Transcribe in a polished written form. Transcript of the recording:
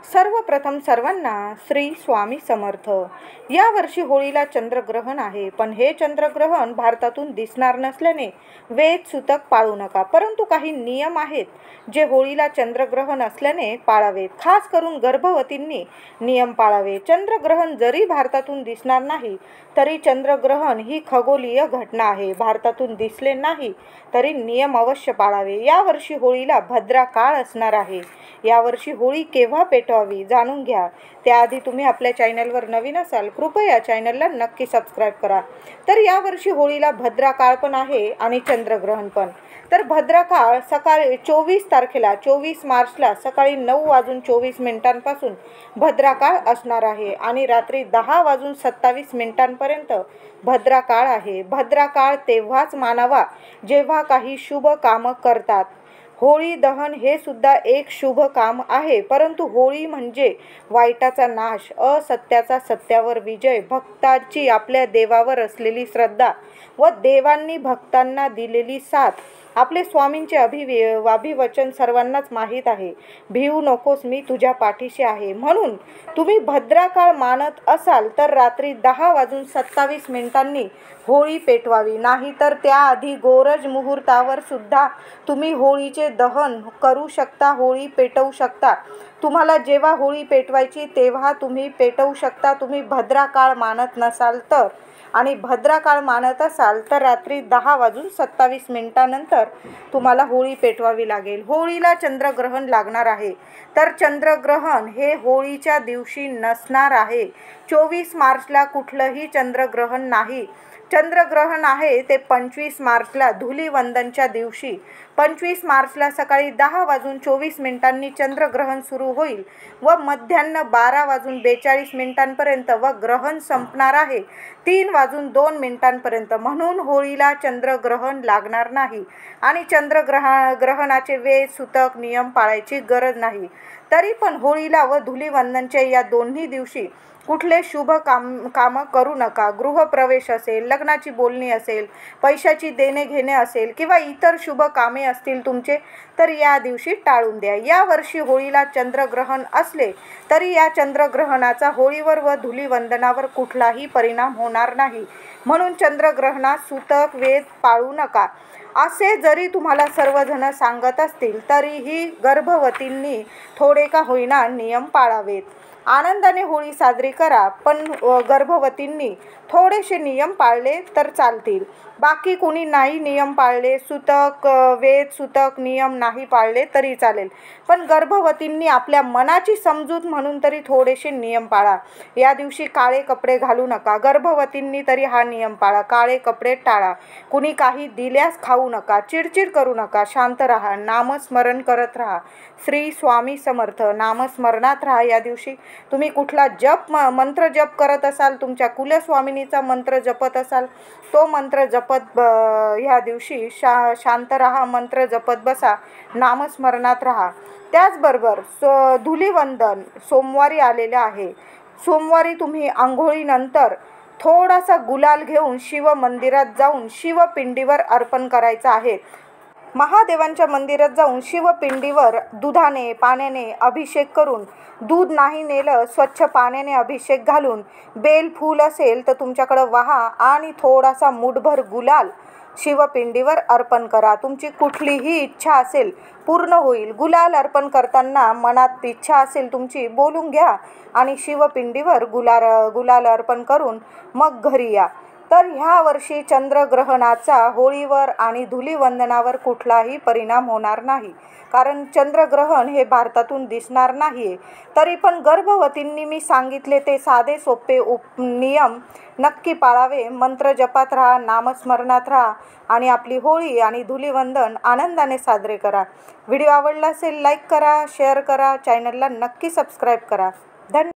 सर्वप्रथम सर्वांना श्री स्वामी समर्थ। या वर्षी होळीला चंद्रग्रहण आहे, पण हे चंद्रग्रहण भारतातून दिसणार नसल्याने वेद सूतक पाळू नका। परंतु काही नियम आहेत जे होळीला चंद्रग्रहण असल्याने पाळावेत। खास करून गर्भवतींनी नियम पाळावे। चंद्रग्रहण जरी भारतातून दिसणार नाही तरी चंद्रग्रहण ही खगोलीय घटना आहे। भारतातून दिसले नाही तरी नियम अवश्य पाळावे। यावर्षी होळीला भद्रा काळ असणार आहे। यावर्षी होळी केव्हा पेटवावी जाणून घ्या। त्याआधी तुम्ही आपल्या चॅनलवर नवीन असाल कृपया चॅनलला नक्की सबस्क्राईब करा। तर यावर्षी होळीला भद्रा काळ पण आहे आणि चंद्रग्रहण पण। तर भद्रा काळ सकाळी 24 तारखेला 24 मार्चला सकाळी 9:24 पासून भद्रा काळ असणार आहे आणि रात्री 10:27 पर्यंत भद्रा काळ आहे। भद्रा काळ तेव्हाच मानावा जेव्हा काही शुभ काम करतात। होळी दहन हे सुद्धा एक शुभ काम आहे, परंतु होळी म्हणजे वाईटाचा नाश, असत्याचा सत्यावर विजय, भक्तांची आपल्या देवावर असलेली श्रद्धा व देवांनी भक्तांना दिलेली साथ। आपले स्वामींचे अभिवचन सर्वांनाच माहीत आहे, भिवू नकोस मी तुझ्या पाठीशी आहे। म्हणून तुम्ही भद्रा काळ मानत असाल तर रात्री 10:27 होळी पेटवावी, नाही तर त्याआधी गोरज मुहूर्तावर सुद्धा तुम्ही होळीचे दहन करू शकता, होळी पेटवू शकता। तुम्हाला जेव्हा होळी पेटवायची तेव्हा तुम्ही पेटवू शकता। तुम्ही भद्रा काळ मानत नसाल तर आणि भद्रा काळ मानत असाल तर रात्री 10:27 नंतर तुम्हाला होळी पेटवावी लागेल। होळीला चंद्रग्रहण लागणार आहे, तर चंद्रग्रहण हे होळीच्या दिवशी नसणार आहे। 24 मार्चला कुठलंही चंद्रग्रहण नाही। चंद्रग्रहण आहे ते 25 मार्चला धुलीवंदनच्या दिवशी। 25 मार्चला सकाळी 10:24 चंद्रग्रहण सुरू होईल व मध्यान्ह 12:42 पर्यंत व ग्रहण संपणार आहे 3:02 पर्यंत। म्हणून होळीला चंद्रग्रहण लागणार नाही आणि चंद्रग्रहणाचे वेद सूतक नियम पाळायची गरज नाही। तरी पण होळीला व धुलीवंदनच्या या दोन्ही दिवशी कुठले शुभ काम करू नका। गृहप्रवेश असेल, लग्नाची बोलणी असेल, पैशाची देणे घेणे असेल किंवा इतर शुभ कामे असतील तुमचे तर या दिवशी टाळून द्या। या वर्षी होळीला चंद्रग्रहण असले तरी या चंद्रग्रहणाचा होळीवर व धुलीवंदनावर कुठलाही परिणाम होणार नाही। म्हणून चंद्रग्रहणात सूतक वेद पाळू नका असे जरी तुम्हाला सर्वजण सांगत असतील तरीही गर्भवतींनी थोडे का होईना नियम पाळावेत। आनंदाने होळी साजरी करा, पण गर्भवतींनी थोडेसे नियम पाळले तर चालतील। बाकी कोणी नाही नियम पाळले, वेद सूतक नियम नाही पाळले तरी चालेल, पण गर्भवतींनी आपल्या मनाची समजूत म्हणून तरी थोडेसे नियम पाळा। या दिवशी काळे कपडे घालू नका। गर्भवतींनी तरी हा नियम पाळा, काळे कपडे टाळा। कुणी काही दिल्यास खाऊ नका, चिडचिड करू नका, शांत राहा, नामस्मरण करत राहा। श्री स्वामी समर्थ नामस्मरणात राहा। या दिवशी तुम्ही कुठला मंत्र जप करत असाल, तुमच्या कुलस्वामिनीचा मंत्र जपत असाल, तो मंत्र जपत ह्या दिवशी शांत राहा, मंत्र जपत बसा, नामस्मरणात राहा। त्याचबरोबर धुलीवंदन सोमवारी आलेले आहे। सोमवारी तुम्ही आंघोळीनंतर थोडासा गुलाल घेऊन शिव मंदिरात जाऊन शिवपिंडीवर अर्पण करायचं आहे। महादेवांच्या मंदिरात जाऊन शिवपिंडीवर दुधाने पाण्याने अभिषेक करून, दूध नाही नेलं स्वच्छ पाण्याने अभिषेक घालून, बेल फूल असेल तर तुमच्याकडं वाहा आणि थोडासा मुठभर गुलाल शिवपिंडीवर अर्पण करा। तुमची कुठलीही इच्छा असेल पूर्ण होईल। गुलाल अर्पण करताना मनात इच्छा असेल तुमची बोलून घ्या आणि शिवपिंडीवर गुलाल अर्पण करून मग घरी या। तर ह्या वर्षी चंद्रग्रहणाचा होळीवर आणि धुलीवंदनावर कुठलाही परिणाम होणार नाही, कारण चंद्रग्रहण हे भारतातून दिसणार नाही। तरी पण गर्भवतींनी मी सांगितले ते साधे सोपे नियम नक्की पाळावे। मंत्र जपात राहा, नामस्मरणात राहा आणि आपली होळी आणि धुलीवंदन आनंदाने साजरे करा। व्हिडिओ आवडला असेल लाईक करा, शेअर करा, चॅनलला नक्की सबस्क्राईब करा। धन्यवाद।